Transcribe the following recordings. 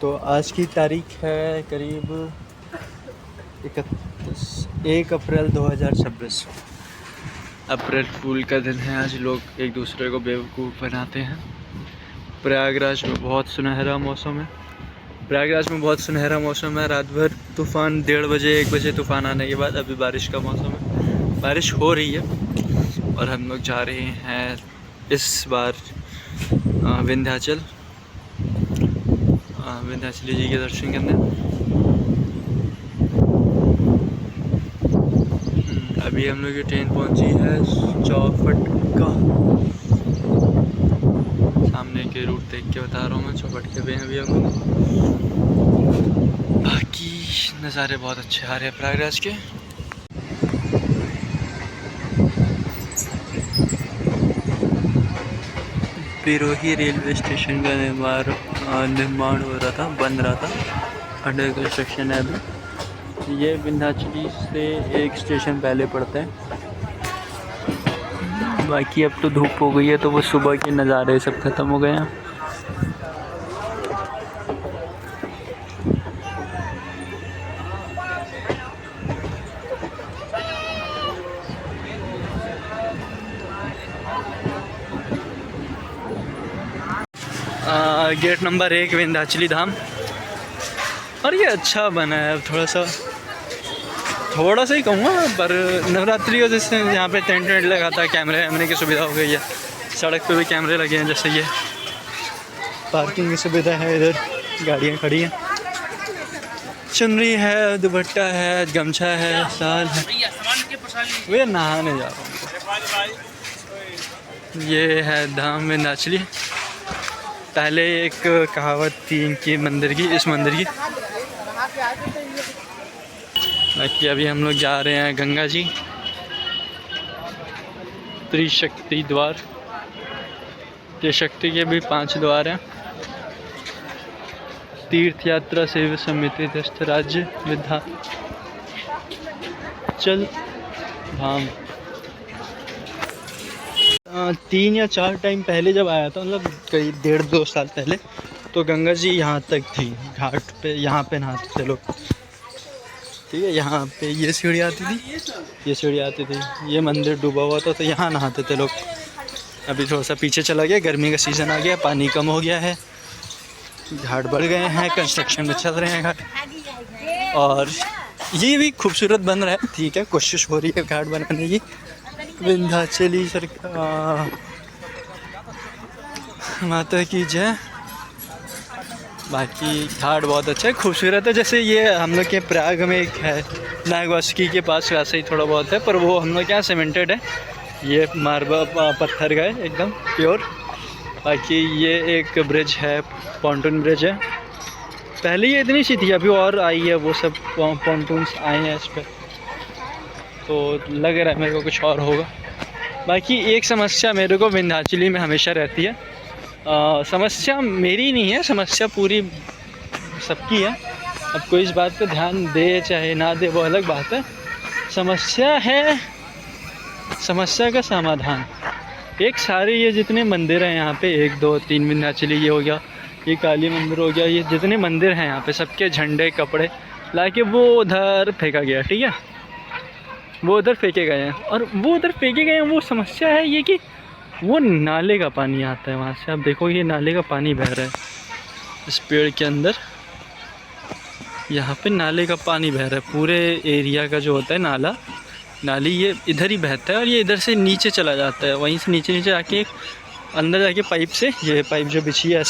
तो आज की तारीख है करीब 1 अप्रैल 2026। अप्रैल फूल का दिन है। आज लोग एक दूसरे को बेवकूफ़ बनाते हैं। प्रयागराज में बहुत सुनहरा मौसम है। रात भर तूफ़ान 1:30 बजे 1 बजे तूफ़ान आने के बाद अभी बारिश का मौसम है। बारिश हो रही है और हम लोग जा रहे हैं इस बार विंध्याचली जी के दर्शन करने। अभी हम लोग की ट्रेन पहुंची है चौपट का। सामने के रूट देख के बता रहा हूँ मैं, चौपट के पे हैं अभी हम लोग। बाकी नज़ारे बहुत अच्छे आ रहे हैं प्रयागराज के। पिरोही रेलवे स्टेशन का निर्माण हो रहा था, बन रहा था, अंडर कंस्ट्रक्शन है अभी। ये विंध्याचली से एक स्टेशन पहले पड़ता है। बाकी अब तो धूप हो गई है तो वो सुबह के नज़ारे सब ख़त्म हो गए हैं। गेट नंबर 1 विंध्याचली धाम। और ये अच्छा बना है, थोड़ा सा ही कहूँगा, पर नवरात्रि की वजह से यहाँ पे टेंट लगा था, कैमरे वैमरे की सुविधा हो गई है। सड़क पे भी कैमरे लगे हैं, जैसे ये पार्किंग की सुविधा है, इधर गाड़ियाँ खड़ी हैं। चुनरी है, दुपट्टा है, गमछा है, साल है। वे नहाने जा रहा हूँ। ये है धाम विंध्याचली। पहले एक कहावत थी इनकी मंदिर की, इस मंदिर की। बाकी अभी हम लोग जा रहे हैं गंगा जी, त्रिशक्ति द्वार। त्रिशक्ति के भी 5 द्वार हैं। तीर्थ यात्रा सेवा समिति दस्त राज्य विंध्याचल धाम। 3 या 4 टाइम पहले जब आया था, मतलब करीब 1.5-2 साल पहले, तो गंगा जी यहाँ तक थी, घाट पे, यहाँ पे नहाते थे लोग। ठीक है, यहाँ पे ये सीढ़ी आती थी, ये मंदिर डूबा हुआ था तो यहाँ नहाते थे लोग। अभी थोड़ा सा पीछे चला गया, गर्मी का सीज़न आ गया, पानी कम हो गया है, घाट बढ़ गए हैं, कंस्ट्रक्शन में चल रहे हैं घाट। और ये भी खूबसूरत बन रहा है, ठीक है, कोशिश हो रही है घाट बनाने की। विंध्याचली सरकार माता की जय। बाकी घाट बहुत अच्छा है, खूबसूरत है। जैसे ये हम लोग के प्रयाग में एक है नागवासुकी के पास, वैसे ही थोड़ा बहुत है, पर वो हम लोग के यहाँ सीमेंटेड है। ये मार्बल पत्थर का है, एकदम प्योर। बाकी ये एक ब्रिज है, पॉन्टून ब्रिज है। पहले ये इतनी सी थी, अभी और आई है, वो सब पॉन्टून्स आए हैं इस पर, तो लग रहा है मेरे को कुछ और होगा। बाकी एक समस्या मेरे को विंध्याचली में हमेशा रहती है। समस्या मेरी नहीं है, समस्या पूरी सबकी है। अब कोई इस बात पे ध्यान दे चाहे ना दे वो अलग बात है। समस्या है, समस्या का समाधान। एक सारे ये जितने मंदिर हैं यहाँ पे, 1 2 3 विंध्याचली ये हो गया, ये काली मंदिर हो गया, ये जितने मंदिर हैं यहाँ पे, सबके झंडे कपड़े लाके वो उधर फेंका गया। ठीक है, वो उधर फेंके गए हैं, और वो उधर फेंके गए हैं। वो समस्या है ये कि वो नाले का पानी आता है वहाँ से। आप देखो, ये नाले का पानी बह रहा है इस पेड़ के अंदर। यहाँ पे नाले का पानी बह रहा है, पूरे एरिया का जो होता है नाली ये इधर ही बहता है, और ये इधर से नीचे चला जाता है। वहीं से नीचे आके अंदर जाके पाइप से, ये पाइप जो बिछी है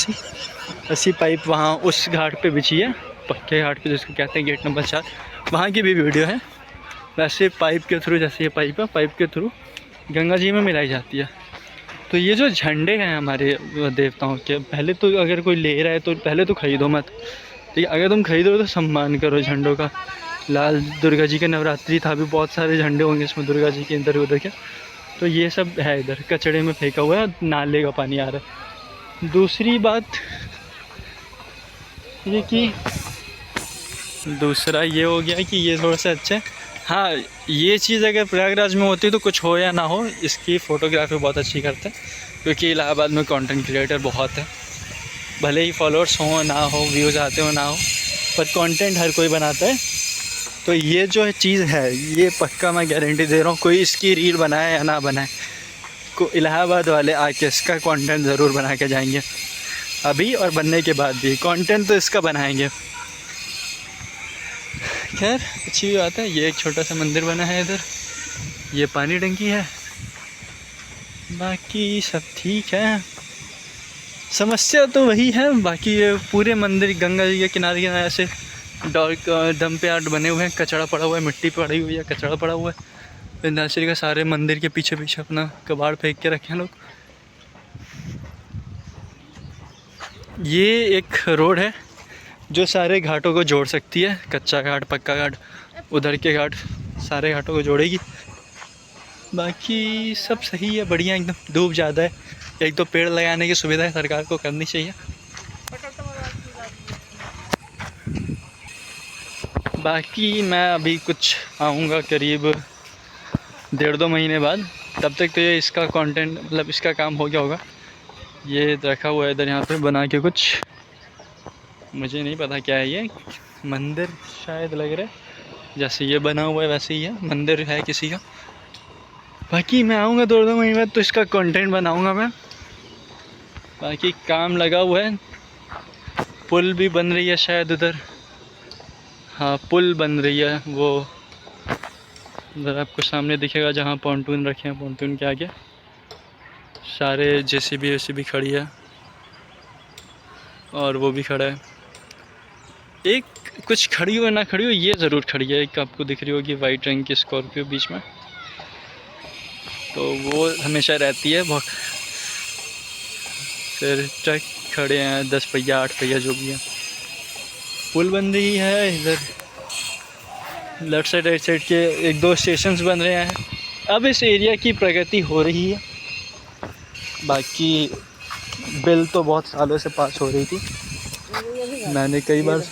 ऐसी पाइप वहाँ उस घाट पे बिछी है, पक्के घाट पे जिसको कहते हैं गेट नंबर 4। वहाँ की भी वीडियो है। वैसे पाइप के थ्रू, जैसे ये पाइप है, पाइप के थ्रू गंगा जी में मिलाई जाती है। तो ये जो झंडे हैं हमारे देवताओं के, पहले तो अगर कोई ले रहा है तो पहले तो ख़रीदो मत। ठीक है, अगर तुम खरीदो तो सम्मान करो झंडों का। लाल दुर्गा जी के नवरात्रि था, भी बहुत सारे झंडे होंगे इसमें दुर्गा जी के इधर उधर के। तो ये सब है, इधर कचड़े में फेंका हुआ है, नाले का पानी आ रहा है। दूसरी बात ये कि दूसरा ये हो गया कि ये थोड़ा सा अच्छा है। हाँ, ये चीज़ अगर प्रयागराज में होती तो कुछ हो या ना हो, इसकी फ़ोटोग्राफी बहुत अच्छी करते हैं, क्योंकि इलाहाबाद में कंटेंट क्रिएटर बहुत है। भले ही फॉलोअर्स हो ना हो, व्यूज़ आते हो ना हो, पर कंटेंट हर कोई बनाता है। तो ये जो चीज़ है, ये पक्का मैं गारंटी दे रहा हूँ, कोई इसकी रील बनाए या ना बनाए, को इलाहाबाद वाले आके इसका कंटेंट ज़रूर बना के जाएंगे, अभी और बनने के बाद भी कंटेंट तो इसका बनाएंगे। खैर अच्छी बात है। ये एक छोटा सा मंदिर बना है इधर, ये पानी टंकी है, बाकी सब ठीक है। समस्या तो वही है, बाकी ये पूरे मंदिर गंगा जी के किनारे किनारे ऐसे डंप यार्ड बने हुए हैं, कचरा पड़ा हुआ है, मिट्टी पड़ी हुई है, कचरा पड़ा हुआ है। विंध्याचल का सारे मंदिर के पीछे पीछे अपना कबाड़ फेंक के रखे हैं लोग। ये एक रोड है जो सारे घाटों को जोड़ सकती है, कच्चा घाट, पक्का घाट, उधर के घाट, सारे घाटों को जोड़ेगी। बाकी सब सही है, बढ़िया एकदम। धूप ज़्यादा है, एक तो पेड़ लगाने की सुविधा सरकार को करनी चाहिए। बाकी मैं अभी कुछ आऊँगा करीब 1.5-2 महीने बाद, तब तक तो ये इसका कंटेंट मतलब इसका काम हो गया होगा। ये रखा हुआ है इधर यहाँ पे बना के कुछ, मुझे नहीं पता क्या है ये, मंदिर शायद लग रहा है, जैसे ये बना हुआ है वैसे ही है, मंदिर है किसी का। बाकी मैं आऊँगा 2-2 महीने बाद तो इसका कंटेंट बनाऊँगा मैं। बाकी काम लगा हुआ है, पुल भी बन रही है शायद उधर, हाँ पुल बन रही है, वो उधर आपको सामने दिखेगा जहाँ पॉन्टून रखे हैं, पॉन्टून के आगे सारे जेसीबी खड़ी है और वो भी खड़ा है। एक कुछ खड़ी हो ना खड़ी हो, ये ज़रूर खड़ी है, एक आपको दिख रही होगी वाइट रंग की स्कॉर्पियो बीच में, तो वो हमेशा रहती है बहुत। फिर ट्रक खड़े हैं 10 पहिया 8 पहिया जो भी है। पुल बन रही है इधर, लेफ्ट साइड राइट साइड के 1-2 स्टेशंस बन रहे हैं। अब इस एरिया की प्रगति हो रही है। बाकी बिल तो बहुत सालों से पास हो रही थी, मैंने कई बार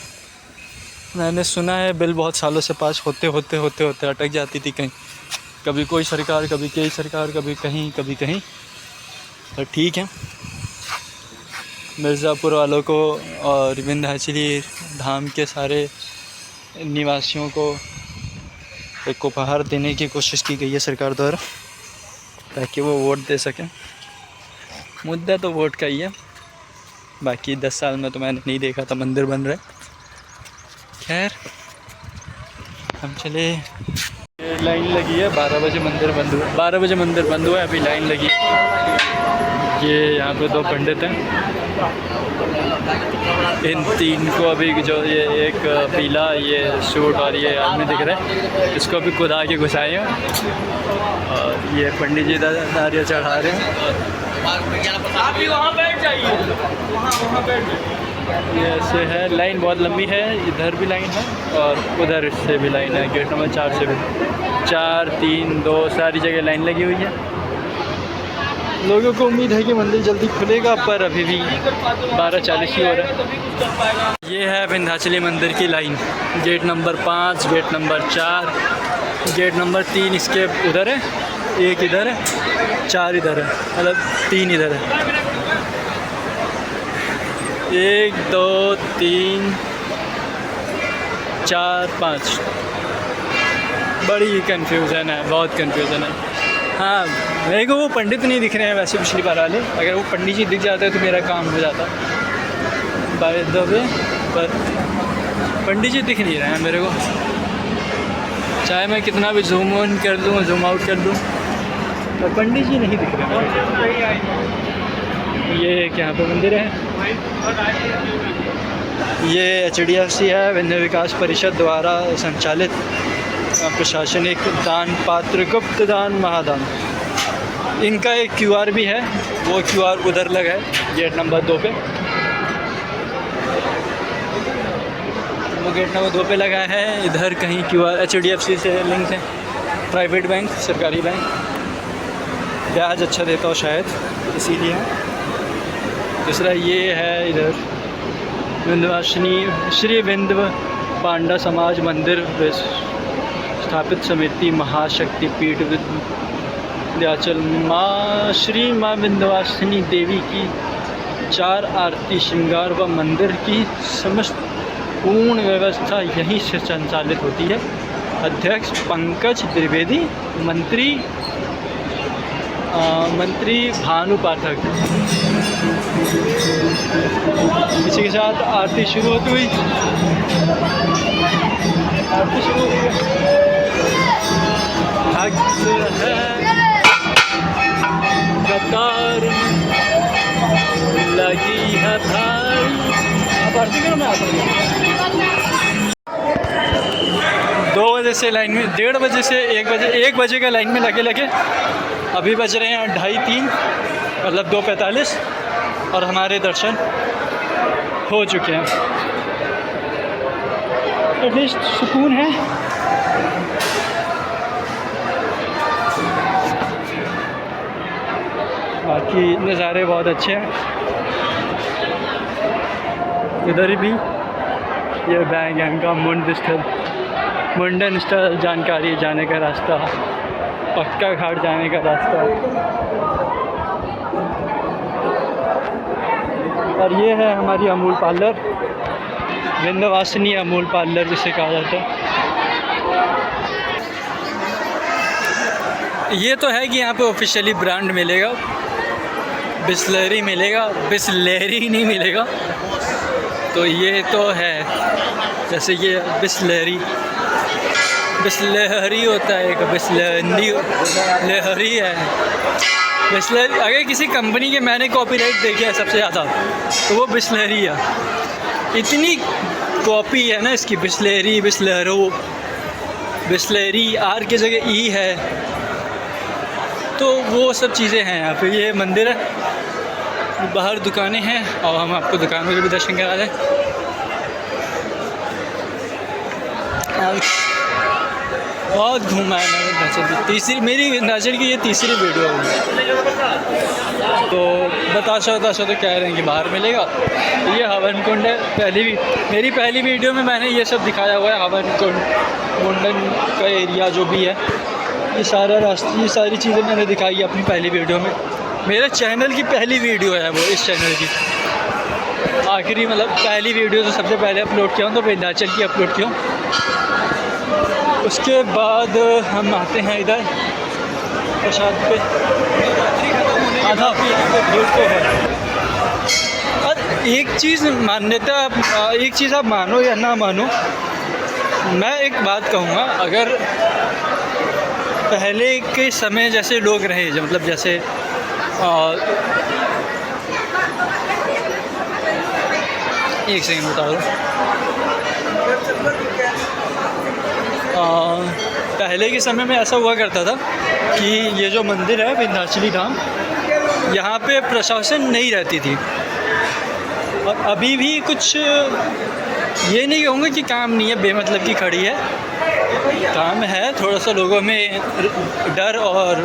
मैंने सुना है बिल बहुत सालों से पास होते अटक जाती थी कहीं, कभी कोई सरकार, कभी कई सरकार, कभी कहीं। तो ठीक है, मिर्ज़ापुर वालों को और विंध्याचली धाम के सारे निवासियों को एक उपहार देने की कोशिश की गई है सरकार द्वारा, ताकि वो वोट दे सकें। मुद्दा तो वोट का ही है। बाकी 10 साल में तो मैंने नहीं देखा था मंदिर बन रहा है। खैर हम चले, लाइन लगी है, 12 बजे मंदिर बंद हुआ, 12 बजे मंदिर बंद हुआ है, अभी लाइन लगी है। ये यहाँ पे 2 पंडित हैं, इन 3 को अभी जो ये एक पीला ये सूट और ये आदमी दिख रहा है, इसको अभी खुदा के घुसाए हैं और ये पंडित जी नारियल चढ़ा रहे हैं। आप भी वहाँ बैठ जाइए, वहाँ बैठ जाइए। ये ऐसे है, लाइन बहुत लंबी है, इधर भी लाइन है और उधर से भी लाइन है, गेट नंबर 4 से भी, 4, 3, 2 सारी जगह लाइन लगी हुई है। लोगों को उम्मीद है कि मंदिर जल्दी खुलेगा, पर अभी भी 12:40 ही हो रहा है। ये है विंध्याचली मंदिर की line, gate number 5, gate number 4, gate number 3 इसके उधर है, 1 इधर है, 4 इधर है, मतलब 3 इधर है। 1, 2, 3, 4, 5। बड़ी कन्फ्यूज़न है, बहुत कन्फ्यूज़न है। हाँ, मेरे को वो पंडित नहीं दिख रहे हैं वैसे पिछली बार वाले, अगर वो पंडित जी दिख जाते तो मेरा काम हो जाता बाय द वे, पर पंडित जी दिख नहीं रहे हैं मेरे को, चाहे मैं कितना भी जूम इन कर लूँ, जूम आउट कर लूँ, पर पंडित जी नहीं दिख रहे हैं। ये एक यहाँ पर मंदिर है, ये HDFC है, विंध्य विकास परिषद द्वारा संचालित प्रशासनिक दान पात्र गुप्त दान महादान। इनका एक QR भी है, वो QR उधर लगा है गेट नंबर 2 पे, वो गेट नंबर 2 पे लगा है। इधर कहीं QR HDFC से लिंक है, प्राइवेट बैंक, सरकारी बैंक, ब्याज अच्छा देता हो शायद इसीलिए। दूसरा ये है इधर विंध्यवासिनी श्री विंध्य पांडा समाज मंदिर स्थापित समिति महाशक्ति पीठ विंध्याचल माँ श्री माँ विंध्यवासिनी देवी की 4 आरती श्रृंगार व मंदिर की समस्त पूर्ण व्यवस्था यहीं से संचालित होती है। अध्यक्ष पंकज द्विवेदी, मंत्री भानु पाठक। इसी के साथ आरती शुरू होती हुई कतार लगी है भाई। अब आरती करो, मैं आता हूँ। 2 बजे से लाइन में, 1:30 बजे से 1 बजे का लाइन में लगे अभी बज रहे हैं 2:30-3, मतलब 2:45 और हमारे दर्शन हो चुके हैं। एटलीस्ट सुकून है। बाकी नज़ारे बहुत अच्छे हैं। इधर भी ये बैंक है का मुंडन स्थल जानकारी जाने का रास्ता, पक्का घाट जाने का रास्ता। और ये है हमारी अमूल पार्लर, विंध्यवासिनी अमूल पार्लर जिसे कहा जाता है। ये तो है कि यहाँ पे ऑफिशियली ब्रांड मिलेगा, बिस्लरी मिलेगा, बिस्लरी नहीं मिलेगा। तो ये तो है, जैसे ये बिस्लरी होता है, एक बिस्लरी है। बिस्लरी अगर किसी कंपनी के मैंने कॉपीराइट देखे है सबसे ज़्यादा तो वो बिस्लरी है। इतनी कॉपी है ना इसकी, बिस्लरी आर की जगह ई है। तो वो सब चीज़ें हैं यहाँ पे। ये मंदिर है, बाहर दुकानें हैं और हम आपको दुकानों के भी दर्शन करा दें। बहुत घूमा है मैंने विंध्याचल। मेरी विंध्याचल की ये तीसरी वीडियो होगी। तो बताशा तो कह रहे हैं कि बाहर मिलेगा। ये हवन कुंड है। मेरी पहली वीडियो में मैंने ये सब दिखाया हुआ है, हवन कुंड, मुंडन का एरिया जो भी है, ये सारा रास्ता, ये सारी चीज़ें मैंने दिखाई है अपनी पहली वीडियो में। मेरे चैनल की पहली वीडियो है वो, इस चैनल की आखिरी, मतलब पहली वीडियो जो सबसे पहले अपलोड किया हूँ तो विंध्याचल की अपलोड किया हूँ। उसके बाद हम आते हैं इधर प्रसाद पे, आधा भीड़ तो है। और एक चीज़ मान्यता, एक चीज़ आप मानो या ना मानो, मैं एक बात कहूँगा, अगर पहले के समय जैसे लोग रहे, जो मतलब जैसे एक सेकंड बता दो, पहले के समय में ऐसा हुआ करता था कि ये जो मंदिर है विंध्याचली धाम, यहाँ पे प्रशासन नहीं रहती थी। और अभी भी कुछ, ये नहीं कहूँगा कि काम नहीं है, बेमतलब की खड़ी है, काम है, थोड़ा सा लोगों में डर और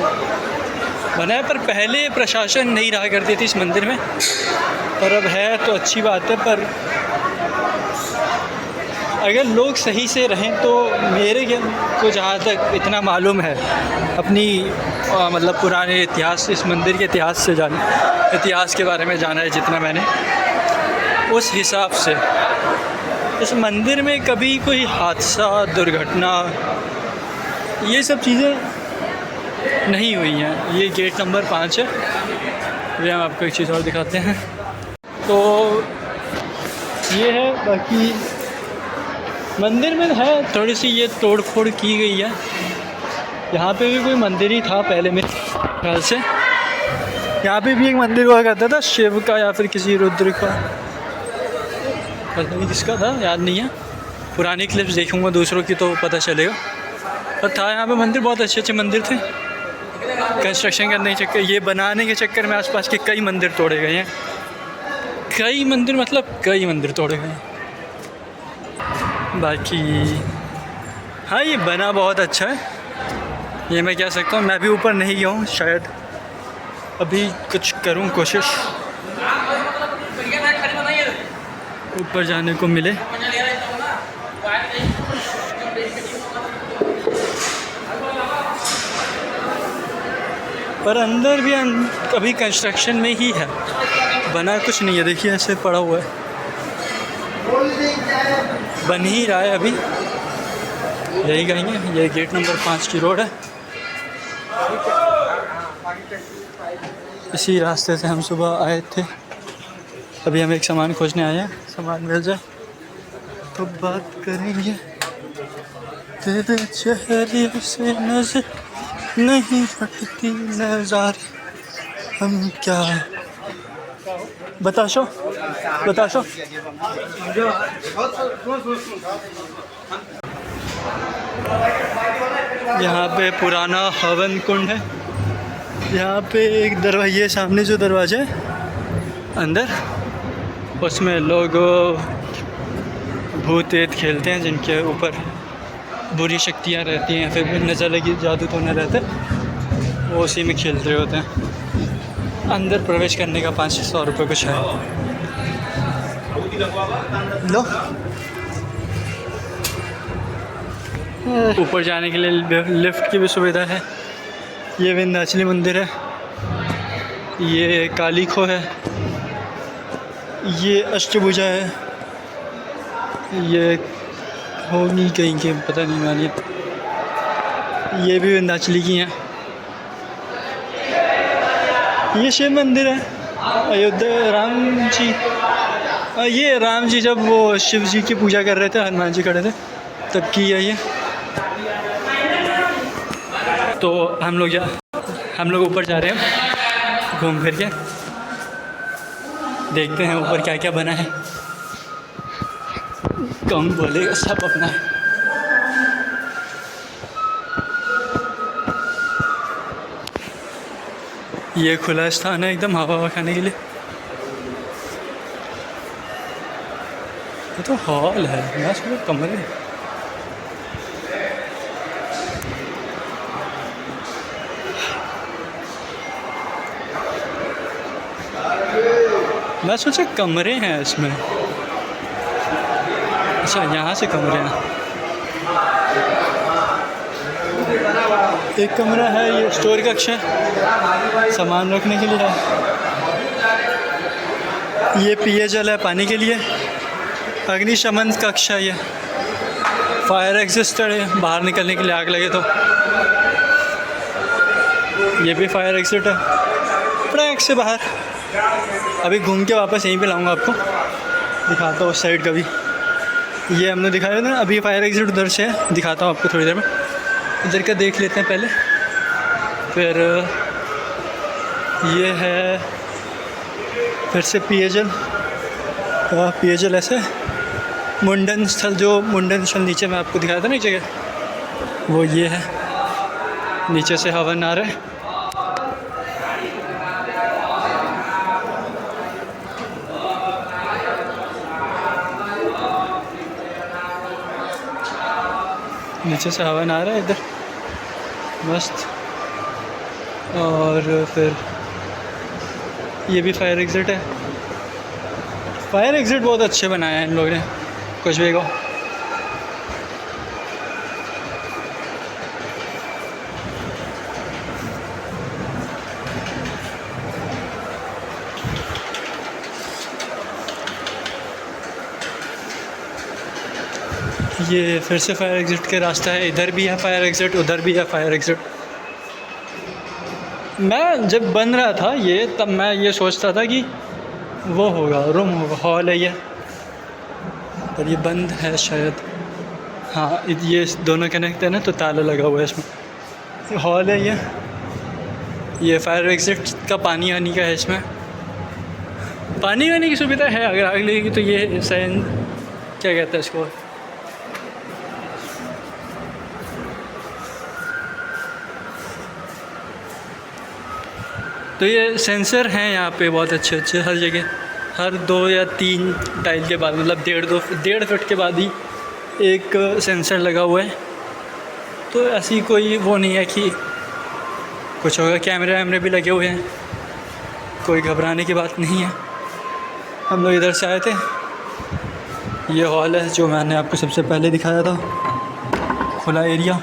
बना है। पर पहले प्रशासन नहीं रहा करती थी इस मंदिर में, पर अब है तो अच्छी बात है। पर अगर लोग सही से रहें तो मेरे को जहाँ तक इतना मालूम है, अपनी मतलब पुराने इतिहास, इस मंदिर के इतिहास के बारे में जाना है जितना मैंने, उस हिसाब से इस मंदिर में कभी कोई हादसा, दुर्घटना, ये सब चीज़ें नहीं हुई हैं। ये गेट नंबर 5 है। ये हम आपको एक चीज़ और दिखाते हैं। तो ये है, बाकी मंदिर में है थोड़ी सी ये तोड़ फोड़ की गई है। यहाँ पे भी कोई मंदिर ही था पहले मेरे ख्याल से। यहाँ पे भी एक मंदिर हुआ करता था, शिव का या फिर किसी रुद्र का, पता नहीं किसका था, याद नहीं है। पुरानी क्लिप्स देखूँगा दूसरों की तो पता चलेगा। पर था यहाँ पे मंदिर, बहुत अच्छे अच्छे मंदिर थे। कंस्ट्रक्शन करने के चक्कर, ये बनाने के चक्कर में आसपास के कई मंदिर तोड़े गए हैं। कई मंदिर मतलब कई मंदिर तोड़े गए हैं। बाकी हाँ, ये बना बहुत अच्छा है, ये मैं कह सकता हूँ। मैं भी ऊपर नहीं गया हूँ, शायद अभी कुछ करूँ कोशिश ऊपर जाने को मिले। पर अंदर भी अभी कंस्ट्रक्शन में ही है, बना कुछ नहीं है, देखिए ऐसे पड़ा हुआ है, बन ही रहा है अभी। यही कहेंगे, ये गेट नंबर 5 की रोड है। इसी रास्ते से हम सुबह आए थे। अभी हम एक सामान खोजने आए हैं, सामान मिल जाए तो बात करेंगे। तेरे चेहरे से नजर नहीं हटती नज़ारे, हम क्या बताशो। यहाँ पे पुराना हवन कुंड है। यहाँ पे एक दरवाजे, सामने जो दरवाजा है अंदर, उसमें लोग भूत प्रेत खेलते हैं, जिनके ऊपर बुरी शक्तियाँ रहती हैं, फिर भी नज़र लगी जादू तो नहीं रहते, वो उसी में खेल रहे होते हैं। अंदर प्रवेश करने का 500 रुपये कुछ है। लो, ऊपर जाने के लिए लिफ्ट की भी सुविधा है। ये विंध्याचली मंदिर है, ये काली खो है, ये अष्टभुजा है, ये होगी कहीं के पता नहीं मानी, ये भी विंध्याचली की हैं। ये शिव मंदिर है, अयोध्या राम जी, ये राम जी जब वो शिव जी की पूजा कर रहे थे, हनुमान जी खड़े थे तब की है ये। तो हम लोग ऊपर जा रहे हैं, घूम फिर के देखते हैं ऊपर क्या क्या बना है। कौन बोलेगा, सब अपना है। ये खुला स्थान है एकदम, हवा खाने के लिए। ये तो हॉल है, मैं सोचा कमरे। मैं सोचा कमरे हैं इसमें। अच्छा, यहाँ से कमरे हैं। एक कमरा है, ये स्टोर कक्ष है, सामान रखने के लिए है। ये पेयजल है पानी के लिए। अग्निशमन कक्ष है, ये फायर एग्जिस्टर है, बाहर निकलने के लिए आग लगे तो। ये भी फायर एग्जिट है, ट्रैक से बाहर। अभी घूम के वापस यहीं पे लाऊंगा, आपको दिखाता हूँ उस साइड का भी। ये हमने दिखाया था, अभी फायर एग्जिट उधर से है, दिखाता हूँ आपको थोड़ी देर में। इधर का देख लेते हैं पहले, फिर ये है फिर से पेयजल ऐसे मुंडन स्थल, जो मुंडन स्थल नीचे मैं आपको दिखाया था ना जगह, वो ये है। नीचे से हवन आ रहा है। नीचे से हवन आ रहा है इधर, मस्त। और फिर ये भी फायर एग्जिट है। फायर एग्जिट बहुत अच्छे बनाए हैं इन लोगों ने, कुछ भी को। ये फिर से फायर एग्जिट के रास्ता है, इधर भी है फायर एग्जिट, उधर भी है फायर एग्जिट। मैं जब बन रहा था ये, तब मैं ये सोचता था कि वो होगा, रूम होगा, हॉल है ये, पर ये बंद है शायद। हाँ, ये दोनों कनेक्ट है ना, तो ताला लगा हुआ है इसमें। हॉल है ये फायर एग्जिट का पानी आने का है इसमें। पानी वानी की सुविधा है, अगर आग लगेगी तो ये क्या कहते हैं इसको, तो ये सेंसर हैं यहाँ पे बहुत अच्छे हर जगह, हर 2 या 3 टाइल के बाद, मतलब 1.5 फीट के बाद ही एक सेंसर लगा हुआ है। तो ऐसी कोई वो नहीं है कि कुछ होगा। कैमरे वैमरे भी लगे हुए हैं, कोई घबराने की बात नहीं है। हम लोग इधर से आए थे। ये हॉल है जो मैंने आपको सबसे पहले दिखाया था। खुला एरिया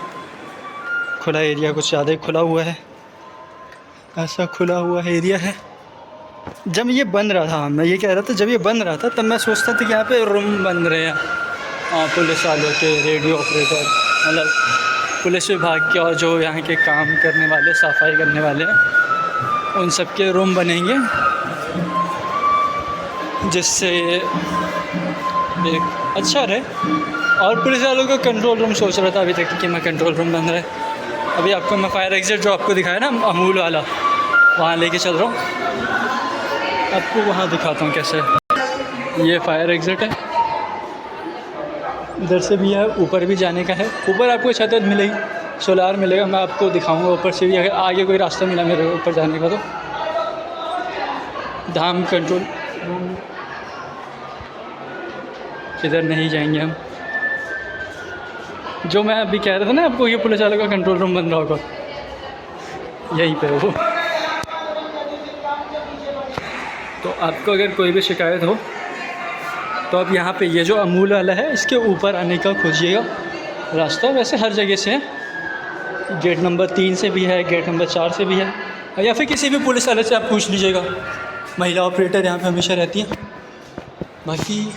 कुछ ज़्यादा ही खुला हुआ है, ऐसा खुला हुआ एरिया है। जब ये बन रहा था, मैं ये कह रहा था, जब ये बन रहा था तब मैं सोचता था कि यहाँ पे रूम बन रहे हैं पुलिस वालों के, रेडियो ऑपरेटर, मतलब पुलिस विभाग के, और जो यहाँ के काम करने वाले, सफाई करने वाले हैं, उन सब के रूम बनेंगे, जिससे एक अच्छा रहे। और पुलिस वालों का कंट्रोल रूम सोच रहा था अभी तक कि मैं कंट्रोल रूम बन रहा है। अभी आपको मैं फायर एग्जिट जो आपको दिखाया ना अमूल वाला, वहाँ लेके चल रहा हूँ, आपको वहाँ दिखाता हूँ कैसे। ये फायर एग्जिट है, इधर से भी है, ऊपर भी जाने का है। ऊपर आपको छत मिलेगी, सोलार मिलेगा, मैं आपको दिखाऊंगा ऊपर से भी, अगर आगे कोई रास्ता मिला मेरे ऊपर जाने का तो। धाम कंट्रोल रूम इधर नहीं जाएंगे हम। जो मैं अभी कह रहा था ना आपको, ये पुलिस वालों का कंट्रोल रूम बन रहा होगा, यहीं पे वो। तो आपको अगर कोई भी शिकायत हो तो आप यहाँ पे, ये जो अमूल वाला है, इसके ऊपर आने का खोजिएगा रास्ता। वैसे हर जगह से है, गेट नंबर 3 से भी है, गेट नंबर 4 से भी है, या फिर किसी भी पुलिस वाले से आप पूछ लीजिएगा। महिला ऑपरेटर यहाँ पे हमेशा रहती हैं। बाकी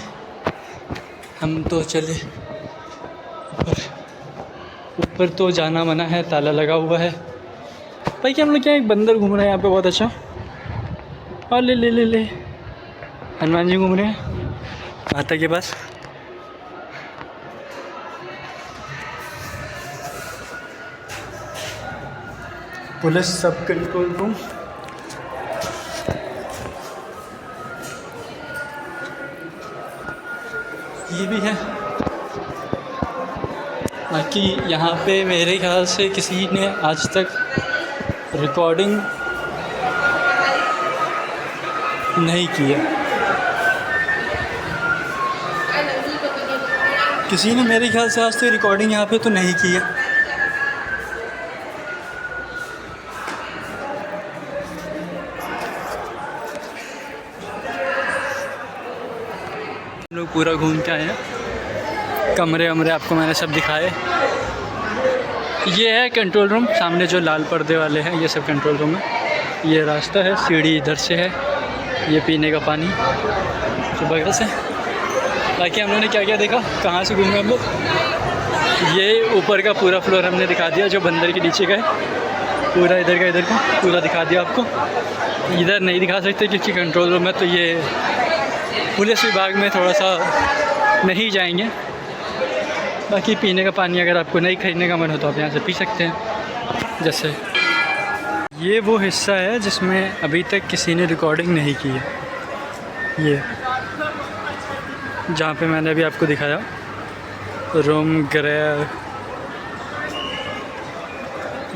हम तो चले ऊपर तो जाना मना है, ताला लगा हुआ है। भाई कि हम लोग क्या, एक बंदर घूम रहे हैं यहाँ पे बहुत अच्छा। और ले हनुमान जी घूम रहे हैं माता के पास। पुलिस सब कंट्रोल रूम, ये भी है। बाकी यहाँ पे मेरे ख्याल से किसी ने आज तक रिकॉर्डिंग नहीं की है, किसी ने मेरे ख्याल से आज तक रिकॉर्डिंग यहाँ पे तो नहीं की है। हम लोग पूरा घूम के आए हैं, कमरे वमरे आपको मैंने सब दिखाए। ये है कंट्रोल रूम, सामने जो लाल पर्दे वाले हैं ये सब कंट्रोल रूम है। ये रास्ता है, सीढ़ी इधर से है, ये पीने का पानी तो बगल से। बाकी हम लोगों ने क्या क्या देखा, कहाँ से घूमे हम लोग, ये ऊपर का पूरा फ्लोर हमने दिखा दिया, जो बंदर के नीचे का है पूरा, इधर का पूरा दिखा दिया आपको। इधर नहीं दिखा सकते क्योंकि कंट्रोल रूम है, तो ये पुलिस विभाग में थोड़ा सा नहीं जाएंगे। बाकी पीने का पानी अगर आपको नहीं खरीदने का मन हो तो आप यहाँ से पी सकते हैं। जैसे ये वो हिस्सा है जिसमें अभी तक किसी ने रिकॉर्डिंग नहीं की है, ये जहाँ पे मैंने अभी आपको दिखाया रूम, गृह,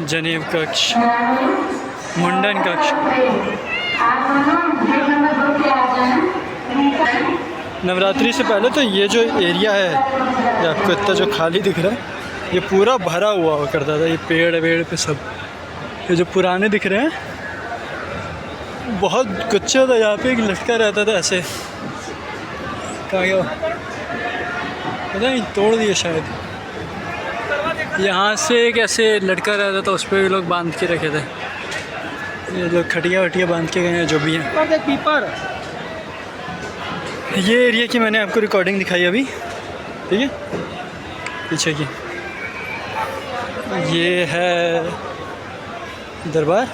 जनेब कक्ष, मुंडन कक्ष। नवरात्रि से पहले तो ये जो एरिया है, ये आपको इतना जो खाली दिख रहा है, ये पूरा भरा हुआ करता था। ये पेड़ पे सब, ये जो पुराने दिख रहे हैं, बहुत कच्चा था। यहाँ पे एक लटका रहता था ऐसे, कहाँ गया पता नहीं, तोड़ दिया शायद। यहाँ से एक ऐसे लटका रहता था, उस पर भी लोग बांध के रखे थे। ये लोग खटिया वटिया बांध के गए हैं जो भी हैं। ये एरिया की मैंने आपको रिकॉर्डिंग दिखाई अभी, ठीक है, पीछे की। ये है दरबार,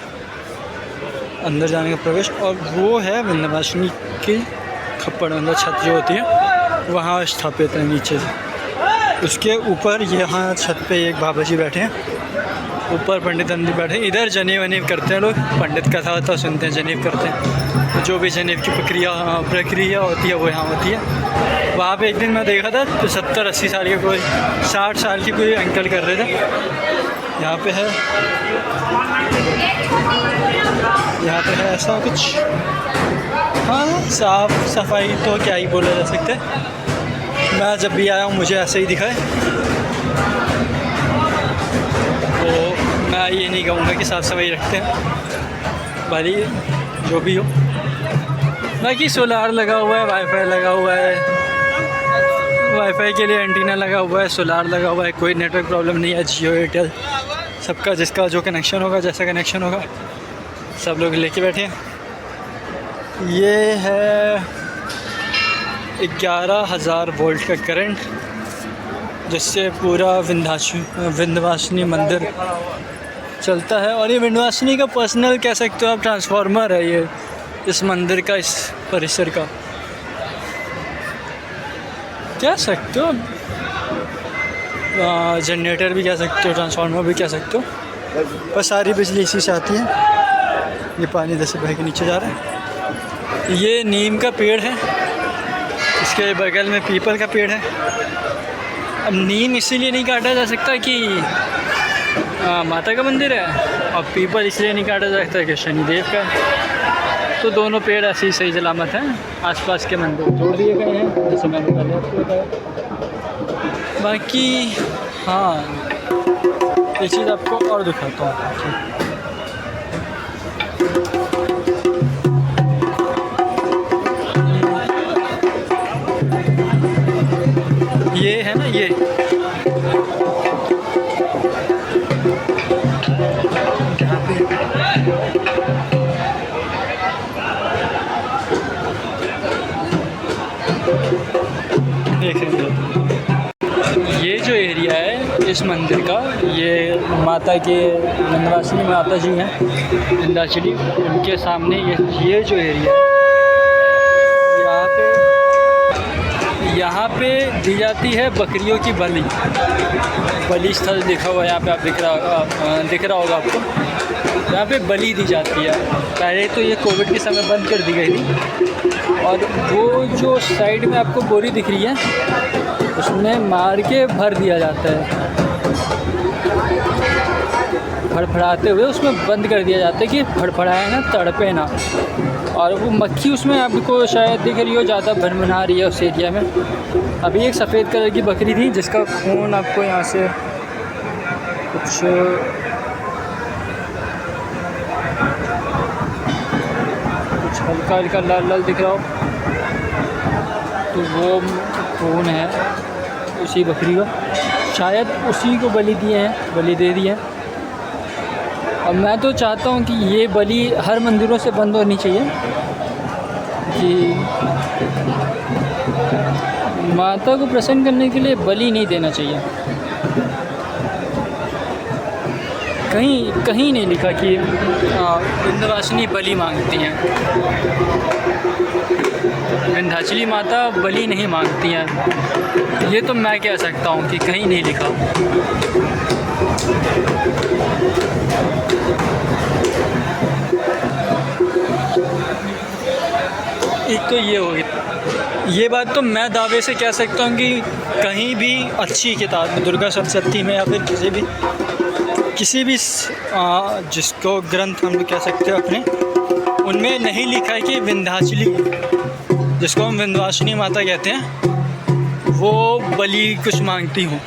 अंदर जाने का प्रवेश, और वो है विंध्यवासिनी की खप्पड़, अंदर छत जो होती है वहाँ स्थापित है नीचे से। उसके ऊपर यहाँ छत पे एक बाबा जी बैठे हैं, ऊपर पंडित अंदर बैठे। इधर जनेब वनेब करते हैं लोग, पंडित कथा वथा सुनते हैं, जनेब करते हैं। तो जो भी जनेब की प्रक्रिया होती है वो यहाँ होती है। वहाँ पे एक दिन मैं देखा था तो 70-80 साल के, कोई 60 साल की कोई अंकल कर रहे थे। यहाँ पे है, यहाँ पे है ऐसा कुछ। हाँ, साफ सफाई तो क्या ही बोला जा सकता है। मैं जब भी आया हूँ मुझे ऐसे ही दिखा है, तो मैं ये नहीं कहूँगा कि साफ़ सफाई रखते हैं, भले जो भी हो। बाकी सोलार लगा हुआ है, वाईफाई लगा हुआ है, वाईफाई के लिए एंटीना लगा हुआ है, सोलार लगा हुआ है, कोई नेटवर्क प्रॉब्लम नहीं है। जियो, एयरटेल, सबका जिसका जो कनेक्शन होगा, जैसा कनेक्शन होगा, सब लोग लेके बैठे हैं। ये है 11,000 वोल्ट का करंट, जिससे पूरा विंध्यवासिनी मंदिर चलता है। और ये विंध्यवासिनी का पर्सनल कह सकते हो आप ट्रांसफार्मर है ये, इस मंदिर का, इस परिसर का कह सकते हो। जनरेटर भी कह सकते हो, ट्रांसफार्मर भी कह सकते हो, पर सारी बिजली इसी से आती है। ये पानी इधर से बह के नीचे जा रहा है। ये नीम का पेड़ है, इसके बगल में पीपल का पेड़ है। अब नीम इसीलिए नहीं काटा जा सकता कि माता का मंदिर है, और पीपल इसलिए नहीं काटा जा सकता कि शनिदेव का है। तो दोनों पेड़ ऐसे ही सही सलामत हैं। आसपास के मंदिर तोड़ दिए गए हैं, जैसे मैंने पहले आपको बताया। बाकी हाँ, ये चीज़ आपको और दिखाता हूँ। ये है ना, ये ये जो एरिया है इस मंदिर का, ये माता के विंध्यवासिनी माता जी हैं विंध्याचली, उनके सामने ये जो एरिया है, यहाँ पे दी जाती है बकरियों की बलि स्थल लिखा हुआ है यहाँ पे, आप दिख रहा होगा आपको। यहाँ पे बलि दी जाती है। पहले तो ये कोविड के समय बंद कर दी गई थी, और वो जो साइड में आपको बोरी दिख रही है, उसमें मार के भर दिया जाता है, फड़फड़ाते हुए उसमें बंद कर दिया जाता है कि फड़फड़ाए ना, तड़पे ना। और वो मक्खी उसमें आपको शायद दिख रही हो, ज़्यादा भनभना रही है उस एरिया में। अभी एक सफ़ेद कलर की बकरी थी जिसका खून आपको यहाँ से कुछ हल्का हल्का लाल लाल दिख रहा हो, तो वो खून है उसी बकरी का, शायद उसी को बलि दिए हैं, बलि दे दिए हैं। और मैं तो चाहता हूँ कि ये बलि हर मंदिरों से बंद होनी चाहिए, कि माता को प्रसन्न करने के लिए बलि नहीं देना चाहिए। कहीं नहीं लिखा कि विंध्यवासिनी बलि मांगती हैं। विंध्याचली माता बलि नहीं मांगती हैं, ये तो मैं कह सकता हूँ कि कहीं नहीं लिखा। एक तो ये हो गई, ये बात तो मैं दावे से कह सकता हूँ कि कहीं भी अच्छी किताब में, दुर्गा सप्तशती में या फिर किसी भी जिसको ग्रंथ हम लोग कह सकते हैं अपने, उनमें नहीं लिखा है कि विंध्याचली, जिसको हम विंध्यवासिनी माता कहते हैं, वो बलि कुछ मांगती हूँ।